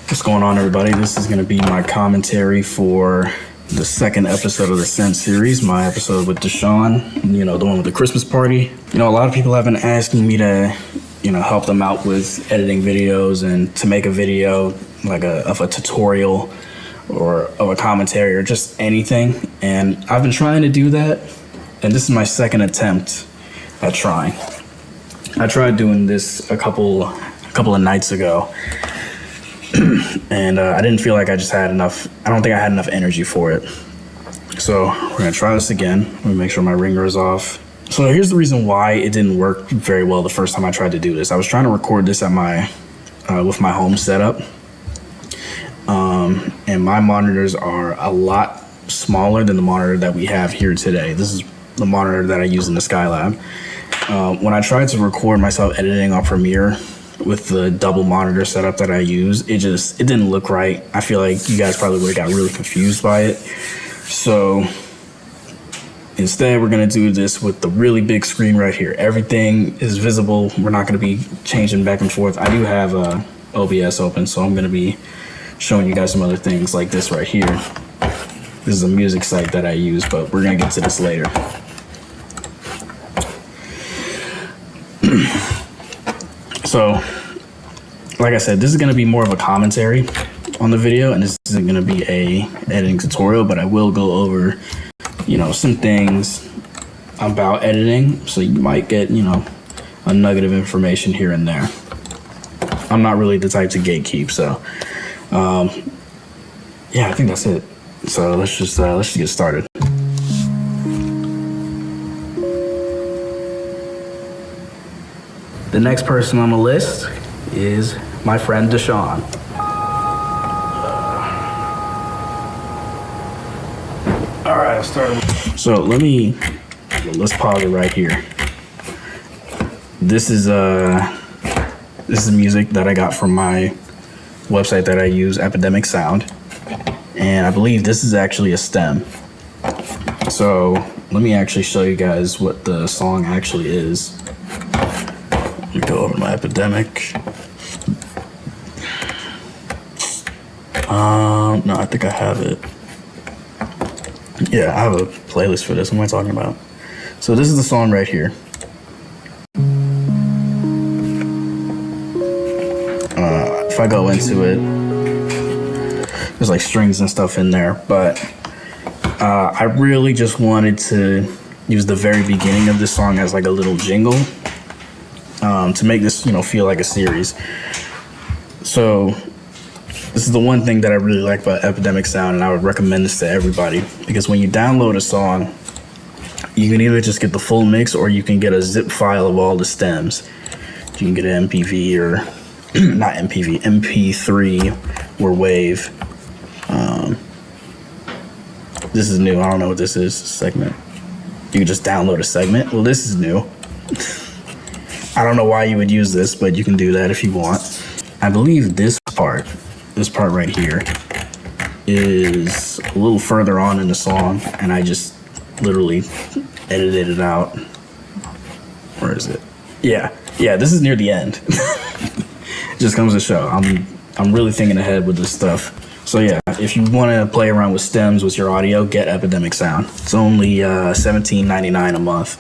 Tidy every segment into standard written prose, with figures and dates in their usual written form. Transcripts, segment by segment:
What's going on, everybody? This is going to be my commentary for the second episode of the Scent series, my episode with Deshawn, the one with the Christmas party. A lot of people have been asking me to, help them out with editing videos and to make a video like of a tutorial or of a commentary or just anything. And I've been trying to do that, and this is my second attempt at trying. I tried doing this a couple of nights ago. And I didn't feel like I just had enough. I don't think I had enough energy for it. So we're gonna try this again. Let me make sure my ringer is off. So here's the reason why it didn't work very well the first time I tried to do this. I was trying to record this at with my home setup. And my monitors are a lot smaller than the monitor that we have here today. This is the monitor that I use in the Skylab. When I tried to record myself editing on Premiere with the double monitor setup that I use, it didn't look right. I feel like you guys probably would have got really confused by it. So instead, we're gonna do this with the really big screen right here. Everything is visible. We're not gonna be changing back and forth. I do have OBS open, so I'm gonna be showing you guys some other things like this right here. This is a music site that I use, but we're gonna get to this later. So, like I said, this is going to be more of a commentary on the video, and this isn't going to be a editing tutorial, but I will go over, some things about editing, so you might get, a nugget of information here and there. I'm not really the type to gatekeep, so, yeah, I think that's it. So let's just get started. The next person on the list is my friend Deshawn. All right, I'll start. So let's pause it right here. This is music that I got from my website that I use, Epidemic Sound, and I believe this is actually a stem. So let me actually show you guys what the song actually is. Let me go over to my Epidemic. No, I think I have it. Yeah, I have a playlist for this. What am I talking about? So this is the song right here. If I go into it, there's like strings and stuff in there, but I really just wanted to use the very beginning of this song as like a little jingle. To make this, feel like a series. So this is the one thing that I really like about Epidemic Sound, and I would recommend this to everybody, because when you download a song, you can either just get the full mix or you can get a zip file of all the stems. You can get an MPV or not MPV, MP3 or WAV. This is new. I don't know what this is. Segment. You can just download a segment. Well, this is new. I don't know why you would use this, but you can do that if you want. I believe this part right here, is a little further on in the song, and I just literally edited it out. Where is it? Yeah, this is near the end. Just comes to show, I'm really thinking ahead with this stuff. So yeah, if you want to play around with stems with your audio, get Epidemic Sound. It's only $17.99 a month.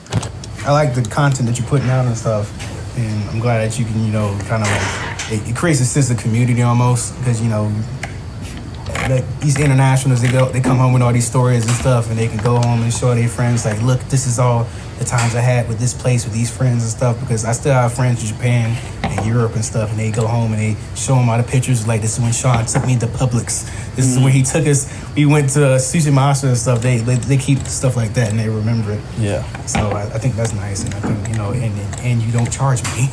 I like the content that you're putting out and stuff, and I'm glad that you can, kind of like, it creates a sense of community almost, because, these internationals, they come home with all these stories and stuff, and they can go home and show their friends, like, look, this is all the times I had with this place, with these friends and stuff, because I still have friends in Japan and Europe and stuff, and they go home and they show them all the pictures, like, this is when Sean took me to Publix, this is when he took us, we went to Sushi Master and stuff. They keep stuff like that, and they remember it. Yeah. So I think that's nice, and I think, and you don't charge me.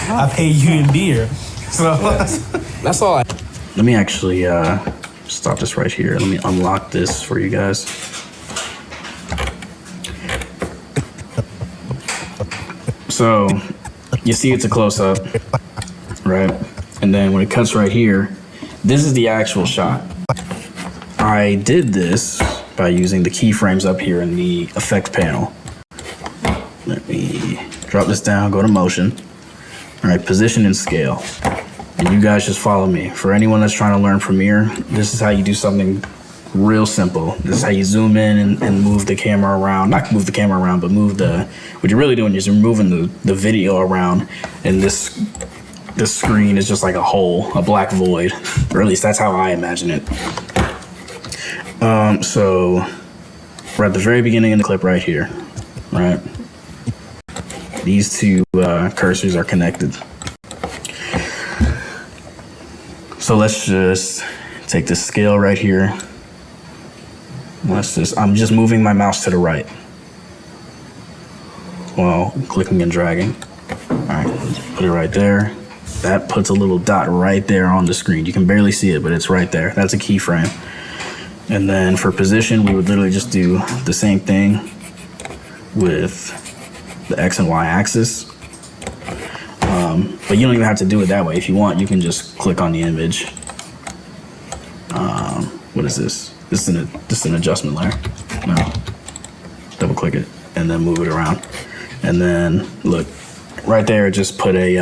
I pay you in beer. So that's all. Let me actually stop this right here. Let me unlock this for you guys. So you see it's a close-up, right? And then when it cuts right here, this is the actual shot. I did this by using the keyframes up here in the effect panel. Let me drop this down, go to motion. All right, position and scale. and you guys just follow me. For anyone that's trying to learn Premiere, this is how you do something real simple. This is how you zoom in and move the camera around. Not move the camera around, but move what you're really doing is you're moving the video around, and this screen is just like a hole, a black void, or at least that's how I imagine it. So we're at the very beginning of the clip right here, right? These two cursors are connected. So let's just take this scale right here. I'm just moving my mouse to the right while clicking and dragging. All right, put it right there. That puts a little dot right there on the screen. You can barely see it, but it's right there. That's a keyframe. And then for position, we would literally just do the same thing with the X and Y axis. But you don't even have to do it that way. If you want, you can just click on the image. What is this? This is an adjustment layer. No. Double click it and then move it around. And then look, right there, just put a,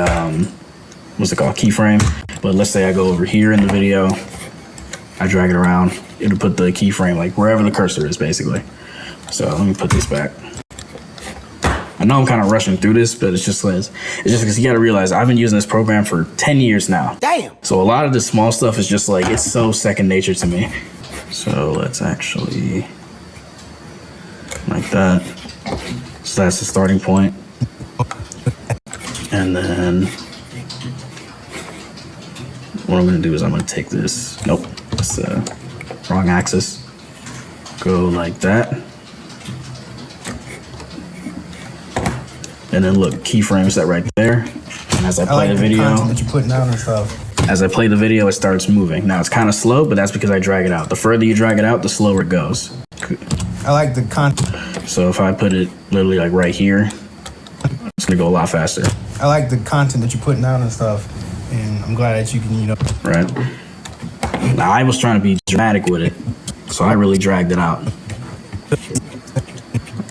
what's it called? Keyframe. But let's say I go over here in the video, I drag it around, it'll put the keyframe like wherever the cursor is basically. So let me put this back. I know I'm kind of rushing through this, but it's just because you got to realize I've been using this program for 10 years now. Damn. So a lot of the small stuff is just like, it's so second nature to me. So let's actually, like that. So that's the starting point. And then what I'm gonna do is I'm gonna take this, nope, it's wrong axis. Go like that. And then look, keyframes that right there. And as I play the video, that you're putting out and stuff. As I play the video, it starts moving. Now it's kind of slow, but that's because I drag it out. The further you drag it out, the slower it goes. I like the content. So if I put it literally like right here, it's gonna go a lot faster. I like the content that you're putting out and stuff, and I'm glad that you can, Right. Now I was trying to be dramatic with it, so I really dragged it out. I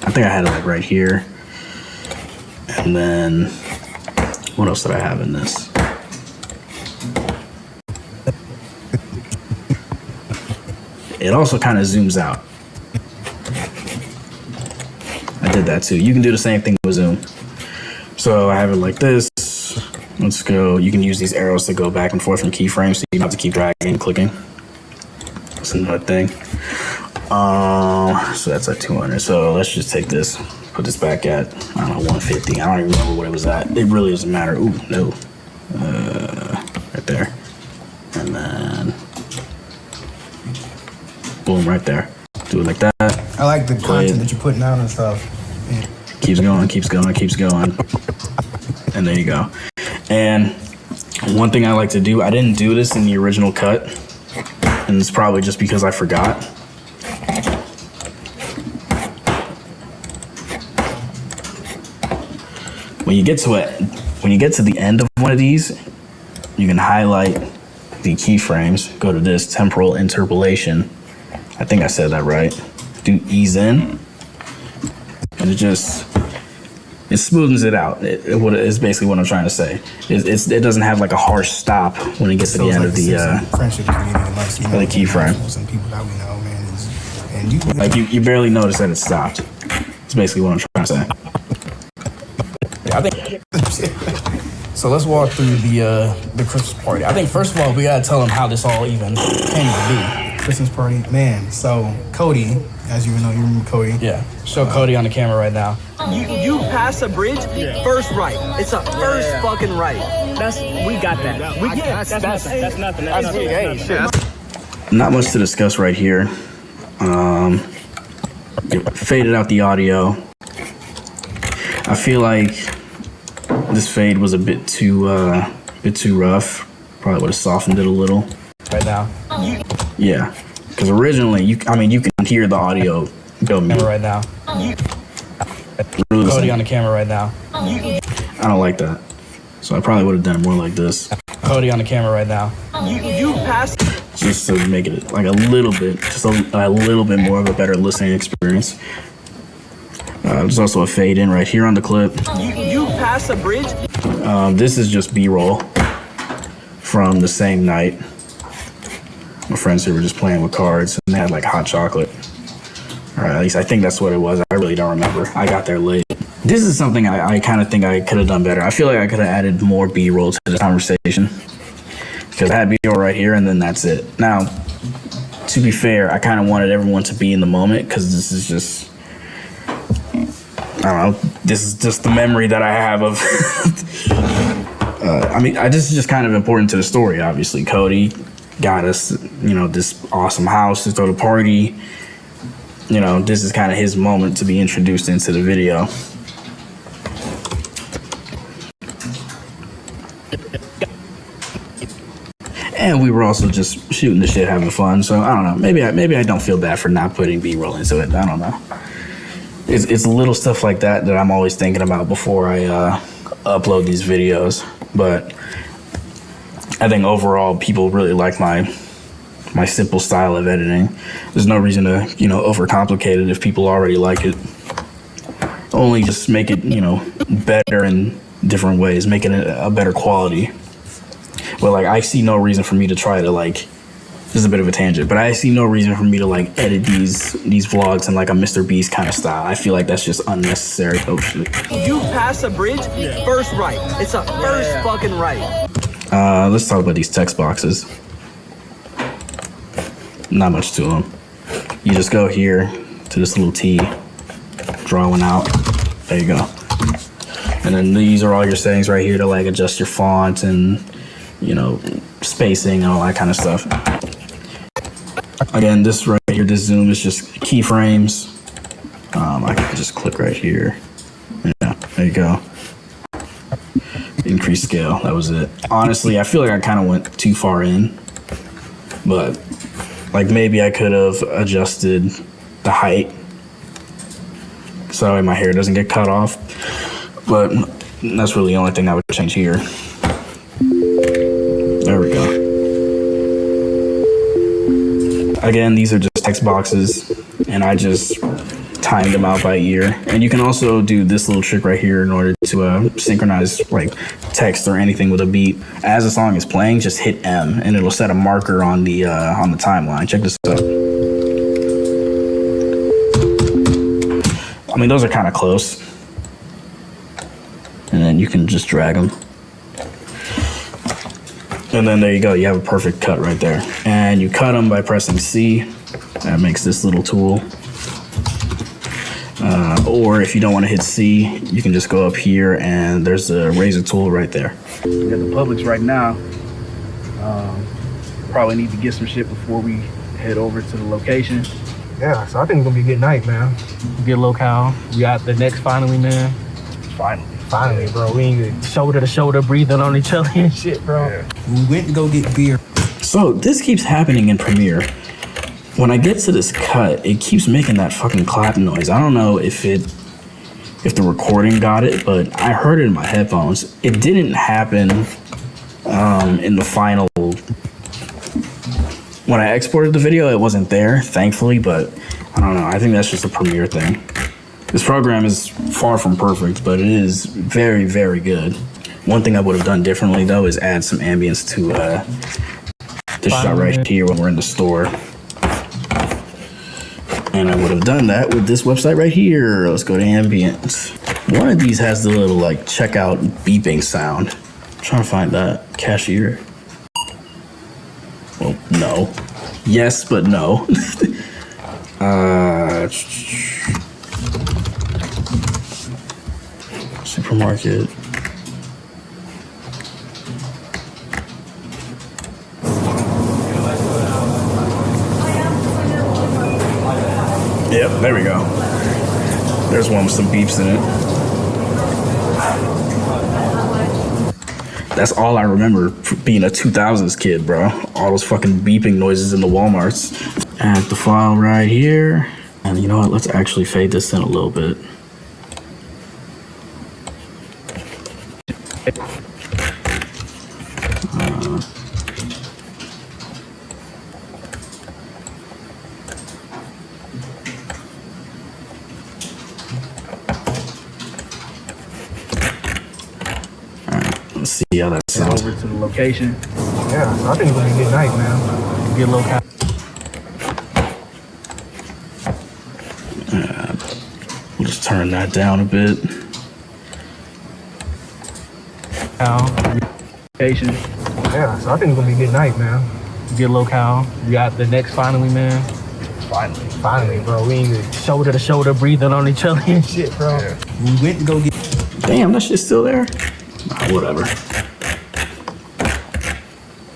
think I had it like right here. And then, what else did I have in this? It also kind of zooms out. I did that too. You can do the same thing with zoom. So I have it like this. Let's go. You can use these arrows to go back and forth from keyframes, so you don't have to keep dragging and clicking. That's another thing. So that's at 200. So let's just take this, put this back at, I don't know, 150. I don't even remember what it was at. It really doesn't matter. Ooh, no. Right there. And then, boom, right there. Do it like that. I like the content that you're putting out and stuff. Yeah. Keeps going, keeps going, keeps going. And there you go. And one thing I like to do, I didn't do this in the original cut, and it's probably just because I forgot. When you get to the end of one of these, you can highlight the keyframes, go to this temporal interpolation. I think I said that right. Do ease in, and it smoothens it out. It's basically what I'm trying to say. It doesn't have like a harsh stop when it gets to the end of the keyframe. Some people that we know, man, and like you barely notice that it stopped. It's basically what I'm trying to say. I think. So let's walk through the Christmas party. I think first of all we gotta tell them how this all even came to be. Christmas party, man. So Cody, as you know, you remember Cody. Yeah. Show Cody on the camera right now. You pass a bridge, first right. It's a first fucking right. We got that. That's nothing. That's shit. Not much to discuss right here. Faded out the audio. I feel like this fade was a bit too rough. Probably would have softened it a little. Right now. Yeah, because originally you can hear the audio go right now. Cody on the camera right now. I don't like that, so I probably would have done it more like this. Cody on the camera right now. You passed. Just to make it like a little bit, just a little bit more of a better listening experience. There's also a fade in right here on the clip. You pass a bridge. This is just B-roll from the same night. My friends here were just playing with cards, and they had like hot chocolate. Or at least I think that's what it was. I really don't remember. I got there late. This is something I kind of think I could have done better. I feel like I could have added more B-roll to the conversation. Because I had B-roll right here, and then that's it. Now, to be fair, I kind of wanted everyone to be in the moment, because this is just, I don't know, this is just the memory that I have of, this is just kind of important to the story, obviously. Cody got us, this awesome house to throw the party. This is kind of his moment to be introduced into the video. And we were also just shooting the shit, having fun. So I don't know. Maybe I don't feel bad for not putting B-roll into it. I don't know. It's little stuff like that I'm always thinking about before I upload these videos. But I think overall people really like my simple style of editing. There's no reason to overcomplicate it if people already like it. Only just make it better in different ways, making it a better quality. But I see no reason for me to try to this is a bit of a tangent, but I see no reason for me to edit these vlogs in a Mr. Beast kind of style. I feel like that's just unnecessary. Oh shit. You pass a bridge, first right. It's a first fucking right. Let's talk about these text boxes. Not much to them. You just go here to this little T, draw one out. There you go. And then these are all your settings right here to adjust your font and spacing and all that kind of stuff. Again, this right here, this zoom is just keyframes. I can just click right here. Yeah, there you go. Increase scale, that was it. Honestly, I feel like I kind of went too far in, but maybe I could have adjusted the height so my hair doesn't get cut off, but that's really the only thing I would change here. There we go. Again, these are just text boxes, and I just timed them out by ear. And you can also do this little trick right here in order to synchronize text or anything with a beat. As a song is playing, just hit M, and it'll set a marker on the timeline. Check this out. I mean, those are kind of close. And then you can just drag them. And then there you go, you have a perfect cut right there. And you cut them by pressing C. That makes this little tool. Or if you don't want to hit C, you can just go up here and there's a razor tool right there. We got the Publix right now. Probably need to get some shit before we head over to the location. Yeah, so I think it's gonna be a good night, man. Get locale. We got the next finally, man. Finally, bro. We ain't shoulder to shoulder breathing on each other and shit, bro. Yeah. We went to go get beer. So this keeps happening in Premiere. When I get to this cut, it keeps making that fucking clap noise. I don't know if the recording got it, but I heard it in my headphones. It didn't happen in the final. When I exported the video, it wasn't there, thankfully, but I don't know. I think that's just a Premiere thing. This program is far from perfect, but it is very, very good. One thing I would have done differently, though, is add some ambience to this shot right here when we're in the store. And I would have done that with this website right here. Let's go to ambience. One of these has the little checkout beeping sound. I'm trying to find that. Cashier. Well, no. Yes, but no. Supermarket. Yep, there we go. There's one with some beeps in it. That's all I remember being a 2000s kid, bro. All those fucking beeping noises in the Walmarts. Add the file right here. And you know what? Let's actually fade this in a little bit. See how that sounds. over to the location. Yeah, so I think it's gonna be a good night, man. Get a little cow. We'll just turn that down a bit. Location. Yeah, so I think it's gonna be a good night, man. Get locale. We got the next finally, man. Finally, bro. We ain't even shoulder to shoulder breathing on each other and shit, bro. Yeah. We went to go get. Damn, that shit's still there? Nah, whatever.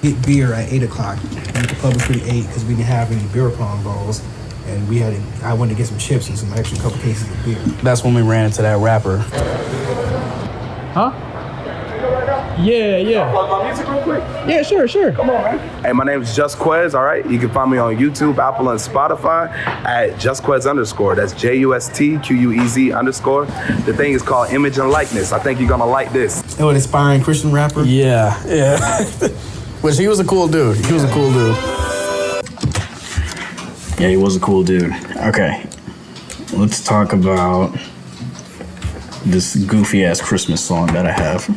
Get beer at 8 o'clock. We went to Public Free 8 because we didn't have any beer pong balls. And I wanted to get some chips and some extra couple cases of beer. That's when we ran into that rapper. Huh? Yeah. Plug my music real quick. Yeah, sure. Come on, man. Hey, my name is Just Quez, all right? You can find me on YouTube, Apple, and Spotify at JustQuez_. That's JUSTQUEZ_. The thing is called Image and Likeness. I think you're gonna like this. Oh, an inspiring Christian rapper? Yeah. Which he was a cool dude. Yeah, he was a cool dude. Okay. Let's talk about this goofy ass Christmas song that I have.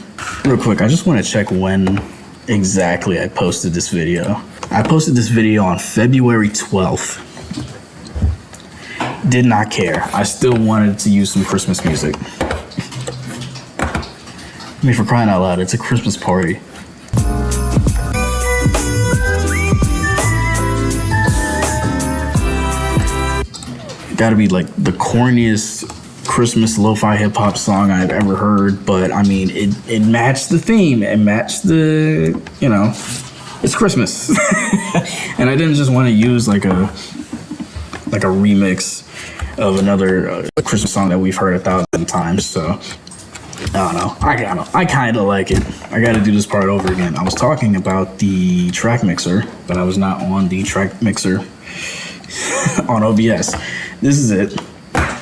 Real quick, I just want to check when exactly I posted this video. I posted this video on February 12th. Did not care. I still wanted to use some Christmas music. I mean, for crying out loud, it's a Christmas party. Gotta be like the corniest Christmas lo-fi hip-hop song I've ever heard, but I mean it matched the theme. It matched the, it's Christmas. And I didn't just want to use like a remix of another Christmas song that we've heard 1,000 times. So I don't know. I kind of like it. I got to do this part over again. I was talking about the track mixer, but I was not on the track mixer on OBS. This is it.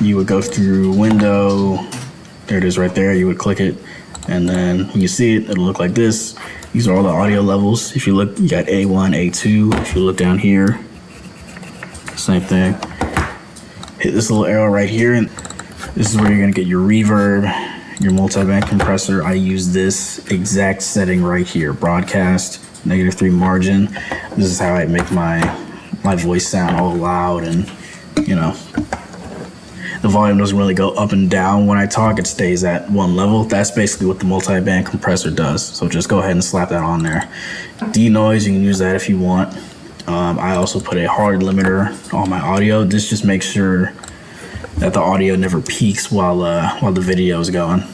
You would go through window, there it is right there, you would click it, and then when you see it, it'll look like this. These are all the audio levels. If you look, you got A1, A2. If you look down here, same thing. Hit this little arrow right here, and this is where you're gonna get your reverb, your multi-band compressor. I use this exact setting right here, broadcast, -3 margin. This is how I make my voice sound all loud, and the volume doesn't really go up and down when I talk. It stays at one level. That's basically what the multi-band compressor does. So just go ahead and slap that on there. Denoise, you can use that if you want. I also put a hard limiter on my audio. This just makes sure that the audio never peaks while the video is going.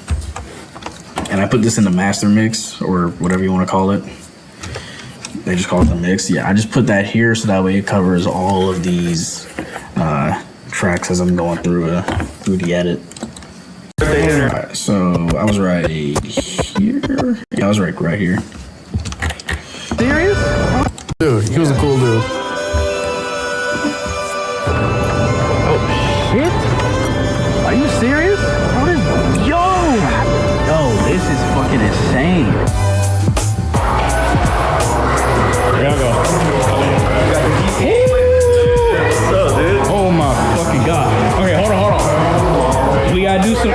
And I put this in the master mix, or whatever you want to call it. They just call it the mix. Yeah, I just put that here so that way it covers all of these tracks as I'm going through the edit. Alright, so I was right here. Yeah, I was right here. Serious? Dude, he was a cool dude. Oh shit? Are you serious? Yo, this is fucking insane. Here I go. What's up, dude? Oh my fucking god. Okay, hold on. We gotta do some.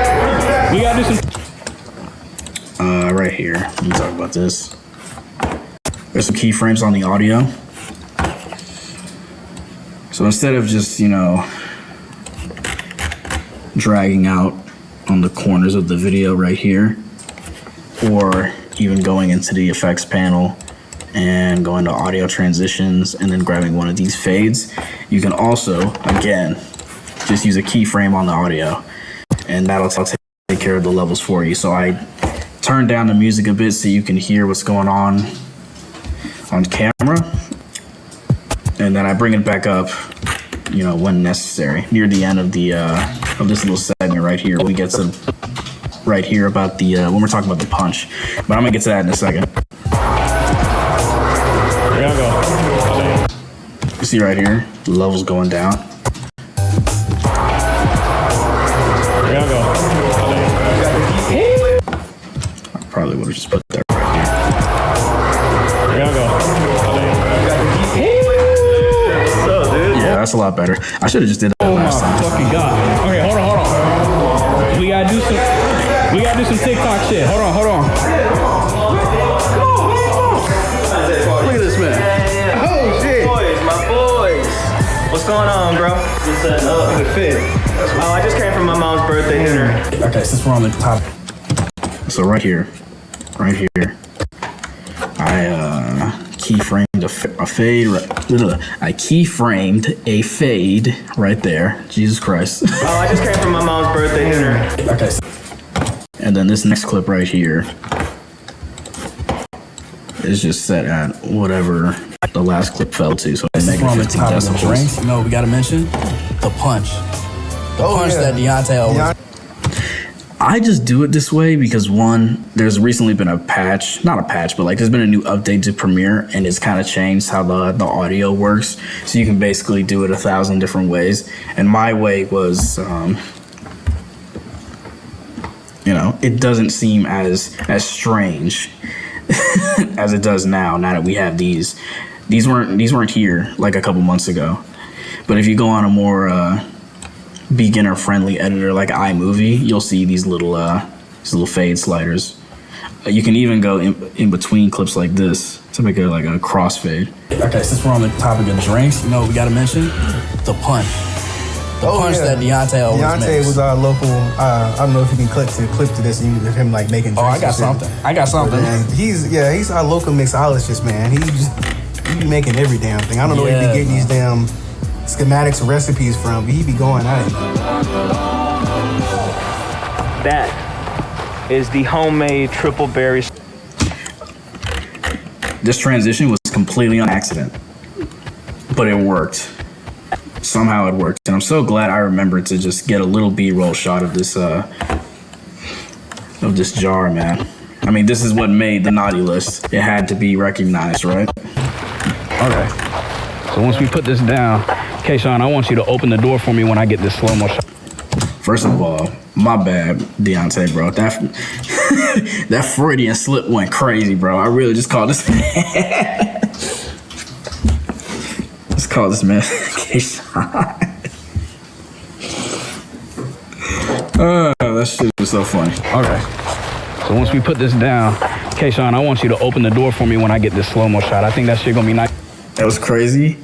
Right here. Let me talk about this. There's some keyframes on the audio. So instead of just, dragging out on the corners of the video right here, or even going into the effects panel and going to audio transitions and then grabbing one of these fades, you can also, again, just use a keyframe on the audio, and that'll take care of the levels for you. So I turn down the music a bit so you can hear what's going on camera, and then I bring it back up, when necessary, near the end of the of this little segment right here. We get to right here about the when we're talking about the punch, but I'm gonna get to that in a second. Here I go. You see right here, the levels going down. Here I go. I probably would have just put that right here. Here I go. What's up, dude? Yeah, that's a lot better. I should have just did that last time. Oh my fucking god. Okay, hold on. We gotta do some TikTok shit. Hold on. What's going on, bro? Just setting up the fit. Oh, I just came from my mom's birthday dinner. Okay, since we're on the top. So right here, I keyframed a fade. I keyframed a fade right there. Jesus Christ. Oh, I just came from my mom's birthday dinner. Okay. And then this next clip right here is just set at whatever the last clip fell to. So This is negative from the 15 top of the decibels. drinks. You know, we gotta mention the punch. The punch that Deontay always. I just do it this way because one, there's recently been a patch, not a patch, but like there's been a new update to Premiere and it's kind of changed how the audio works. So you can basically do it 1,000 different ways. And my way was, it doesn't seem as strange as it does now that we have these. These weren't here like a couple months ago. But if you go on a more beginner-friendly editor like iMovie, you'll see these little fade sliders. You can even go in between clips like this to make it like a crossfade. Okay, since we're on the topic of drinks, you know, we gotta mention the punch. The punch that Deontay always makes. Was our local. I don't know if you can clip to this. Of him like making. Oh, I got something. Man, he's our local mixologist, man. He be making every damn thing. I don't know where he be getting these damn schematics and recipes from, but he be going at it. That is the homemade triple berry. This transition was completely on accident, but it worked. Somehow it worked, and I'm so glad I remembered to just get a little B-roll shot of this jar, man. I mean, this is what made the naughty list. It had to be recognized, right? Okay. So once we put this down, Deshawn, I want you to open the door for me when I get this slow-mo shot. First of all, my bad, Deontay, bro. That Freudian slip went crazy, bro. I really just called this man. Let's call this man Deshawn. That shit was so funny. Okay. So once we put this down, Deshawn, I want you to open the door for me when I get this slow-mo shot. I think that shit gonna be nice. That was crazy.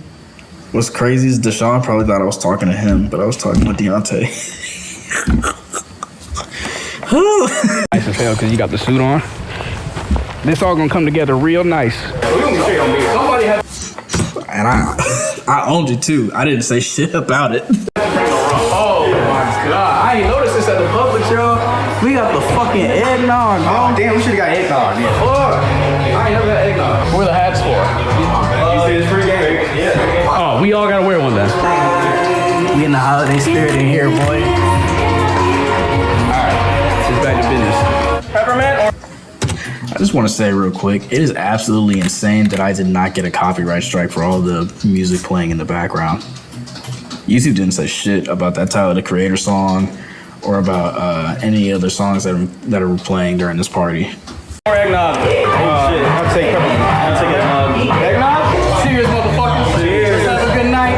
What's crazy is Deshawn probably thought I was talking to him, but I was talking with Deontay. Nice as hell because you got the suit on. This all gonna come together real nice. And I owned it too. I didn't say shit about it. Oh my god. I ain't noticed this at the Publix, y'all. We got the fucking eggnog, bro. Damn, we should have got eggnog. Yeah. Fuck. I ain't never got eggnog. Where the hats for? You see this free game? Yeah. Oh, we all gotta wear one then. We in the holiday spirit in here, boy. It's back to business. Peppermint or I just want to say real quick, it is absolutely insane that I did not get a copyright strike for all the music playing in the background. YouTube didn't say shit about that Tyler the Creator song or about any other songs that are playing during this party. or eggnog? Oh shit. I'll take peppermint. I'll take eggnog. Eggnog? Cheers, motherfuckers. Cheers. Have a good night.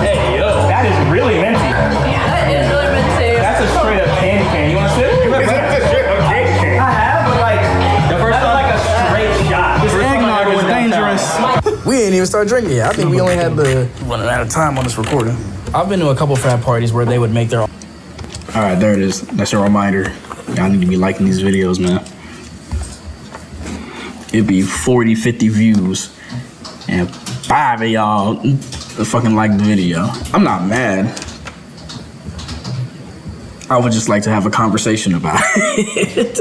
Hey, yo, that is really minty. That is really minty. That's a straight up candy cane. You want to sip? That's a straight up candy cane. I have, but like, the first time, like a straight shot. This eggnog is dangerous. We ain't even start drinking yet. I think we only had the running out of time on this recording. I've been to a couple frat parties where they would make their own. All right, there it is. That's a reminder. Y'all need to be liking these videos, man. It'd be 40, 50 views, and 5 of y'all fucking like the video. I'm not mad. I would just like to have a conversation about it.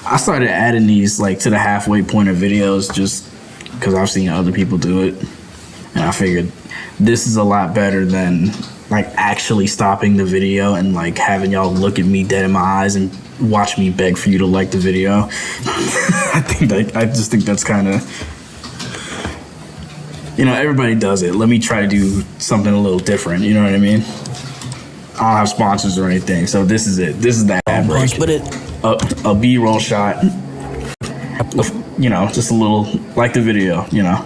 I started adding these like to the halfway point of videos just because I've seen other people do it, and I figured this is a lot better than like actually stopping the video and like having y'all look at me dead in my eyes and watch me beg for you to like the video. I just think that's kind of, you know, everybody does it. Let me try to do something a little different. You know what I mean? I don't have sponsors or anything, so this is it. This is that ad break. But it A B-roll shot. You know, just a little like the video. You know.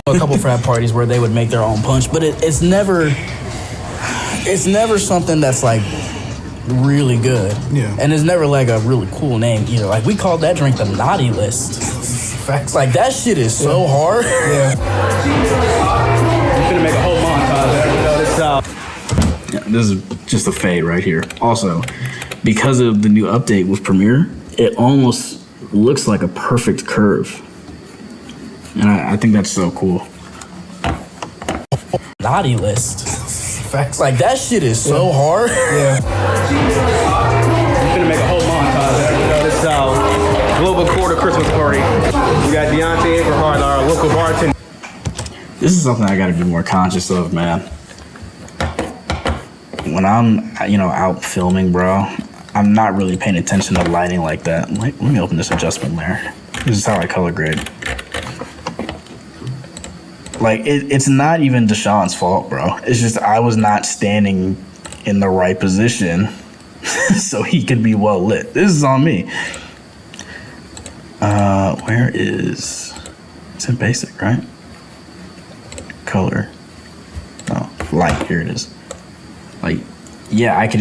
a couple frat parties where they would make their own punch, but it's never something that's like really good. Yeah. And it's never like a really cool name either. Like we called that drink the Naughty List. Facts. Like that shit is so hard. Yeah. I'm gonna make a whole montage. Yeah, this is just a fade right here. Also, because of the new update with Premiere, it almost looks like a perfect curve. And I think that's so cool. Naughty List. Facts. Like that shit is so hard. Yeah. I'm gonna make a whole montage. This Global Quarter Christmas party. We got Deontay Abrahart, our local bartender. This is something I gotta be more conscious of, man. When I'm, out filming, bro, I'm not really paying attention to lighting like that. Let me open this adjustment layer. This is how I color grade. Like, it's not even Deshawn's fault, bro. It's just I was not standing in the right position so he could be well lit. This is on me. Where is... It's in basic, right? Color. Oh, light. Here it is. Like, yeah, I could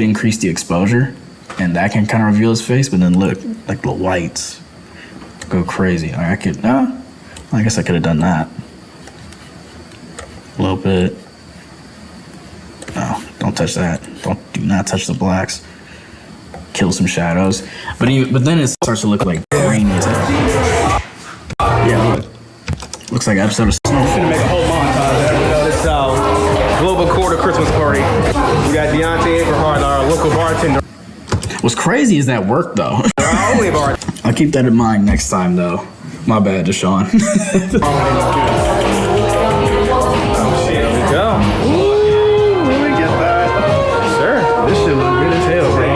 increase the exposure, and that can kind of reveal his face. But then look, like the lights go crazy. Like I guess I could have done that a little bit. No, don't touch that. Do not touch the blacks. Kill some shadows. But then it starts to look like grainy as hell. Yeah, look. Looks like an episode of Snow. I'm gonna make a whole montage. This Global Quarter Christmas party. We got Deontay Abrahart, our local bartender. What's crazy is that work though. Our only bar. I'll keep that in mind next time though. My bad, Deshawn. Go. Ooh, let me get that. Sure. This shit look good as hell, bro.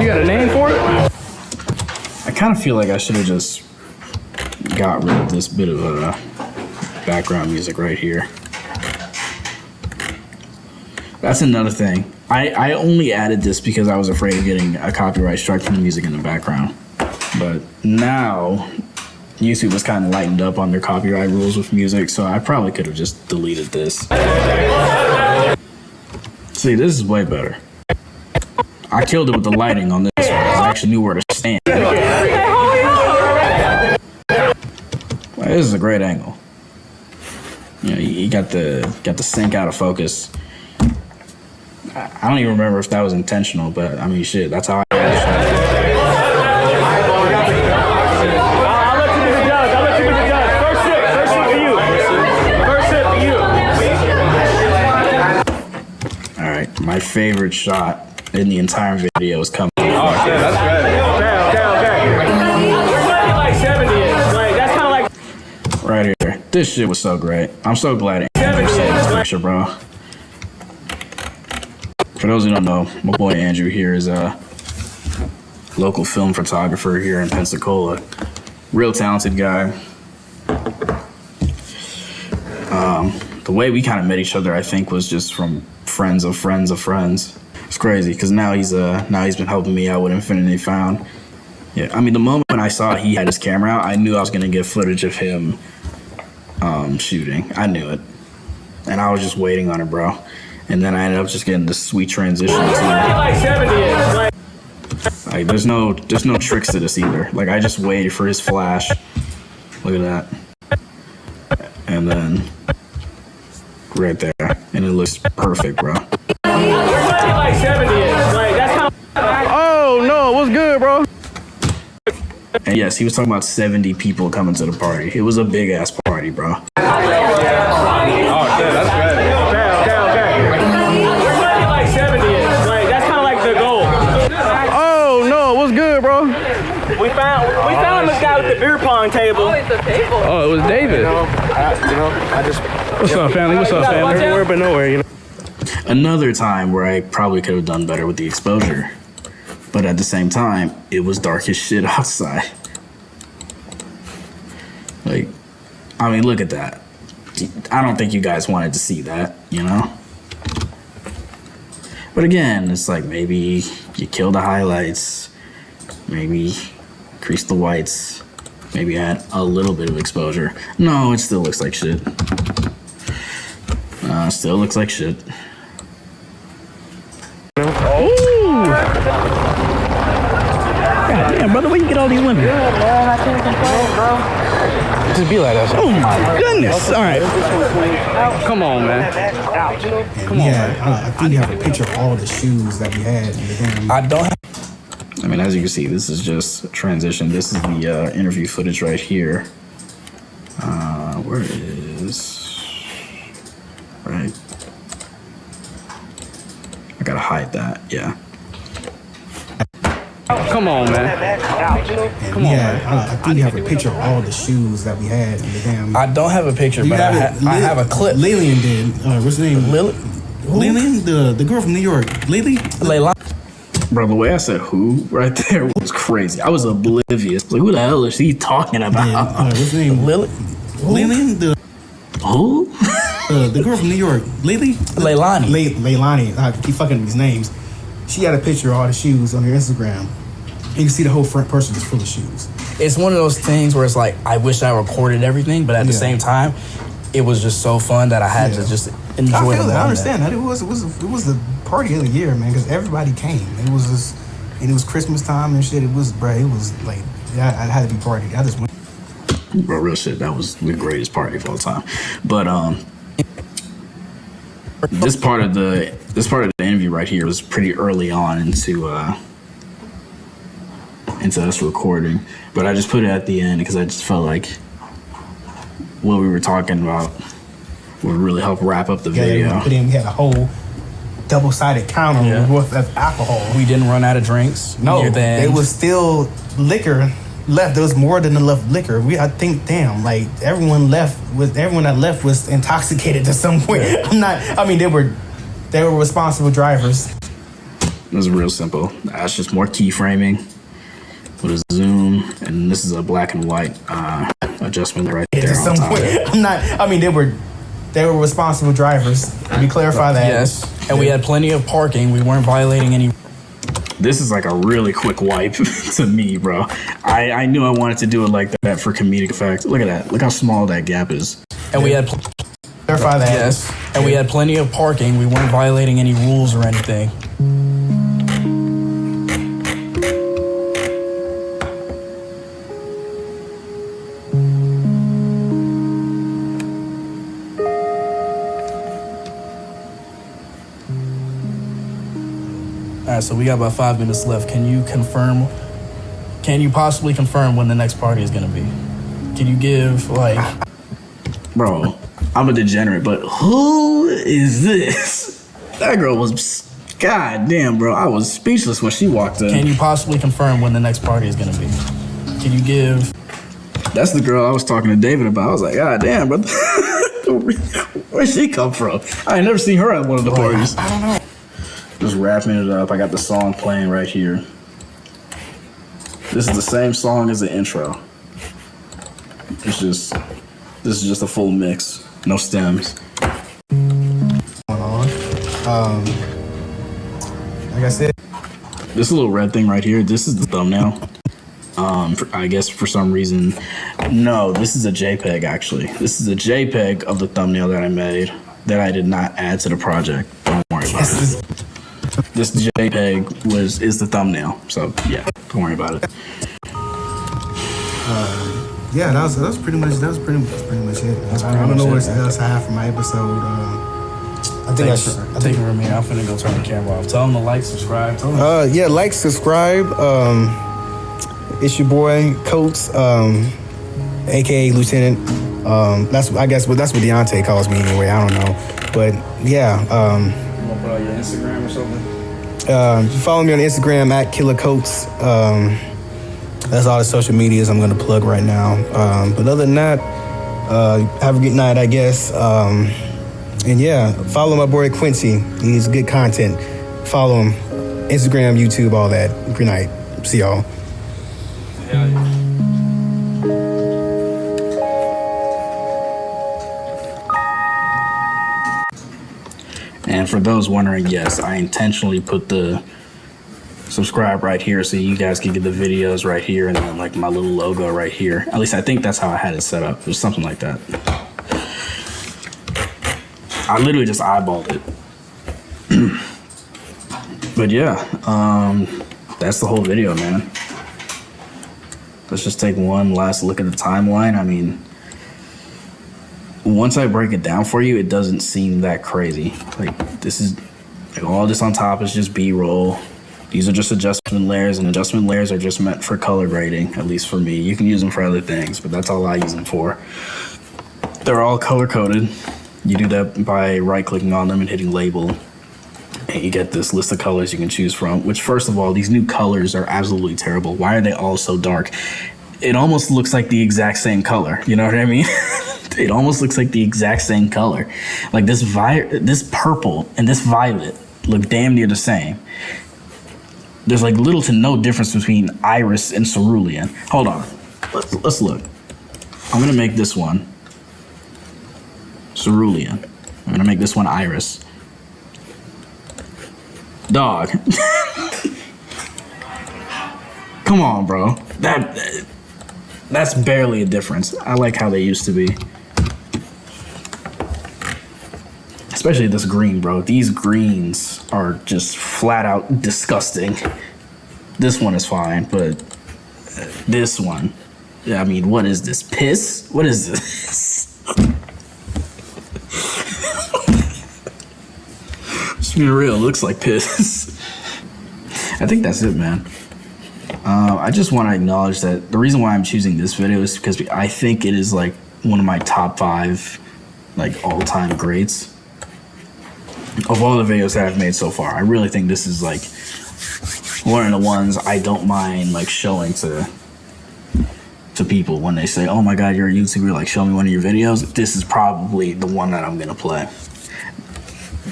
You got a name for it? I kind of feel like I should have just got rid of this bit of background music right here. That's another thing. I only added this because I was afraid of getting a copyright strike from the music in the background. But now YouTube was kind of lightened up on their copyright rules with music, so I probably could have just deleted this. See, this is way better. I killed it with the lighting on this one. I actually knew where to stand. This is a great angle. You got the sync out of focus. I don't even remember if that was intentional, but I mean, shit, that's how I. I'll let you be the judge. First sip for you. All right, my favorite shot in the entire video is coming. Oh, yeah, that's good. Okay. Like 70-ish. Like, that's kind of like... Right here. This shit was so great. I'm so glad Andrew saved this picture, bro. For those who don't know, my boy Andrew here is a local film photographer here in Pensacola. Real talented guy. The way we kind of met each other, I think, was just from friends of friends of friends. It's crazy because now he's been helping me out with Infinity Found. Yeah, I mean, the moment when I saw he had his camera out, I knew I was gonna get footage of him shooting. I knew it, and I was just waiting on it, bro. And then I ended up just getting this sweet transition to Like 70-ish. like there's no tricks to this either. Like I just waited for his flash. Look at that. And then right there. And it looks perfect, bro. Like 70-ish. Like, that's how... Oh no, what's good, bro? And yes, he was talking about 70 people coming to the party. It was a big ass party, bro. Oh, shit, that's good. Okay. Like 70-ish. Like, that's kind of like the goal. Oh no, what's good, bro? We found this guy with the beer pong table. Oh, it's a table. Oh, it was David. I just... What's up, family? What's up, family? Everywhere but nowhere, Another time where I probably could have done better with the exposure. But at the same time, it was dark as shit outside. Like, I mean, look at that. I don't think you guys wanted to see that, you know? But again, it's like maybe you kill the highlights, maybe increase the whites, maybe add a little bit of exposure. No, it still looks like shit. Still looks like shit. Ooh, God damn, brother, where you get all these women? Good, man. I can't complain, bro. Just be like that. Oh my goodness! All right, come on, man. Come on, man. I think you have a picture of all the shoes that we had. In the damn, I don't have. I mean, as you can see, this is just a transition. This is the interview footage right here. Where it is? Right. I gotta hide that. Yeah. Come on, man. Come on, man. I think you have a picture of all the shoes that we had in the damn. I don't have a picture, but I have a clip. Lillian did. What's her name? Lillian, the girl from New York. Layla. Bro, the way I said "who" right there was crazy. I was oblivious. Like, who the hell is he talking about? Yeah, what's her name? Lillian, Who? the girl from New York. Leilani. Leilani. I keep fucking these names. She had a picture of all the shoes on her Instagram. You can see the whole front person is full of shoes. It's one of those things where it's like, I wish I recorded everything, but at the same time, it was just so fun that I had to just enjoy I feel the that. I moment. understand that. It was the party of the year, man, because everybody came. It was just, and it was Christmas time and shit. It was like, I had to be party. I just went. Bro, real shit. That was the greatest party of all time. But this part of the interview right here was pretty early on into us recording. But I just put it at the end because I just felt like what we were talking about would really help wrap up the video. We had a whole double-sided counter worth of alcohol. We didn't run out of drinks. No, there was still liquor left. There was more than enough liquor. I think, damn, like everyone that left was intoxicated to some point. They were responsible drivers. It was real simple. That's just more keyframing with a zoom, and this is a black and white adjustment right there. To some point, they were responsible drivers. Let me clarify that. Yes, and we had plenty of parking. We weren't violating any. This is like a really quick wipe to me, bro. I knew I wanted to do it like that for comedic effect. Look at that. Look how small that gap is. And we had clarify that. Yes, and we had plenty of parking. We weren't violating any rules or anything. All right, so we got about 5 minutes left. Can you possibly confirm when the next party is gonna be? Can you give Bro, I'm a degenerate, but who is this? That girl was, god damn, bro. I was speechless when she walked in. Can you possibly confirm when the next party is gonna be? Can you give? That's the girl I was talking to David about. I was like, god damn, bro. Where'd she come from? I ain't never seen her at one of the parties. I don't know. Just wrapping it up. I got the song playing right here. This is the same song as the intro. This is just a full mix. No stems. Like I said, This little red thing right here, this is the thumbnail. I guess for some reason, no, this is a JPEG actually. This is a JPEG of the thumbnail that I made that I did not add to the project. Don't worry about it. This JPEG is the thumbnail, so yeah, don't worry about it. yeah, that was pretty much it. I don't know what else I have for my episode. I think I should take it from here. I'm finna go turn the camera off. Tell them to like, subscribe. Tell them. Yeah, like, subscribe. It's your boy Coates, aka Lieutenant. That's what Deontay calls me anyway. I don't know, but yeah. You wanna put out your Instagram or something? Follow me on Instagram at Killer Coates. That's all the social medias I'm gonna plug right now. But other than that, have a good night, I guess. And yeah, follow my boy Quincy. He's good content. Follow him. Instagram, YouTube, all that. Good night. See y'all. And for those wondering, yes, I intentionally put the subscribe right here so you guys can get the videos right here and then like my little logo right here. At least I think that's how I had it set up. It was something like that. I literally just eyeballed it. But yeah, that's the whole video, man. Let's just take one last look at the timeline. I mean, once I break it down for you, it doesn't seem that crazy. Like, this is, like, all this on top is just B-roll. These are just adjustment layers, and adjustment layers are just meant for color grading, at least for me. You can use them for other things, but that's all I use them for. They're all color-coded. You do that by right-clicking on them and hitting label. And you get this list of colors you can choose from, which, first of all, these new colors are absolutely terrible. Why are they all so dark? It almost looks like the exact same color. You know what I mean? It almost looks like the exact same color. Like this purple and this violet look damn near the same. There's like little to no difference between iris and cerulean. Hold on. Let's look. I'm going to make this one cerulean. I'm going to make this one iris. Dog. Come on, bro. That's barely a difference. I like how they used to be. Especially this green, bro. These greens are just flat out disgusting. This one is fine, but this one, I mean, what is this? Piss? What is this? Just being real, it looks like piss. I think that's it, man. I just want to acknowledge that the reason why I'm choosing this video is because I think it is like one of my top 5 like all-time greats of all the videos that I've made so far. I really think this is like one of the ones I don't mind like showing to people when they say, oh my god, you're a YouTuber, like show me one of your videos. This is probably the one that I'm gonna play.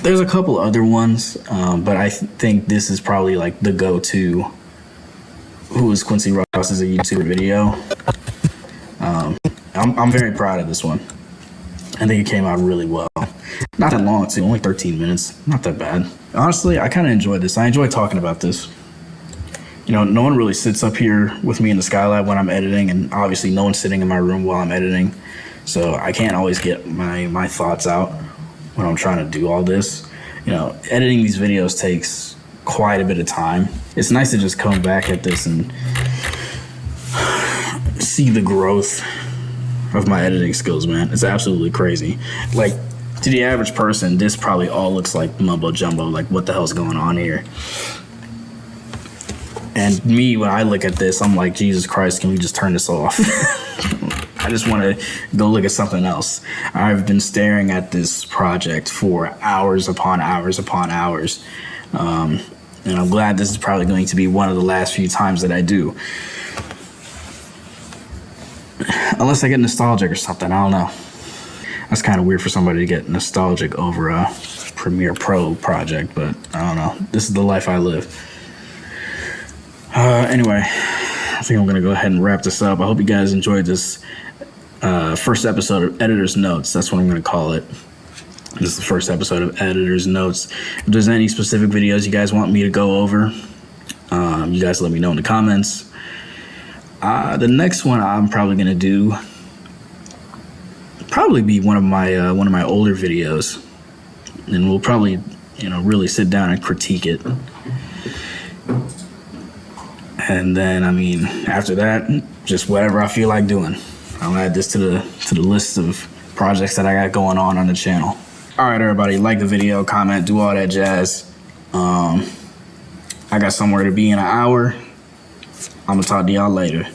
There's a couple other ones, but I think this is probably like the go-to who is Quincy Ross as a YouTuber video. I'm very proud of this one. I think it came out really well. Not that long too, only 13 minutes. Not that bad. Honestly, I kind of enjoyed this. I enjoy talking about this. You know, no one really sits up here with me in the Skylab when I'm editing, and obviously no one's sitting in my room while I'm editing. So I can't always get my thoughts out when I'm trying to do all this. You know, editing these videos takes quite a bit of time. It's nice to just come back at this and see the growth of my editing skills, man. It's absolutely crazy. Like, to the average person, this probably all looks like mumbo jumbo, like what the hell's going on here? And me, when I look at this, I'm like, Jesus Christ, can we just turn this off? I just want to go look at something else. I've been staring at this project for hours upon hours upon hours. And I'm glad this is probably going to be one of the last few times that I do. Unless I get nostalgic or something, I don't know. That's kind of weird for somebody to get nostalgic over a Premiere Pro project, but I don't know. This is the life I live. Anyway, I think I'm going to go ahead and wrap this up. I hope you guys enjoyed this first episode of Editor's Notes. That's what I'm going to call it. This is the first episode of Editor's Notes. If there's any specific videos you guys want me to go over, you guys let me know in the comments. The next one I'm probably going to do be one of my older videos, and we'll probably, you know, really sit down and critique it. And then, I mean, after that, just whatever I feel like doing. I'll add this to the list of projects that I got going on the channel. All right, everybody, like the video, comment, do all that jazz. I got somewhere to be in an hour. I'm gonna talk to y'all later.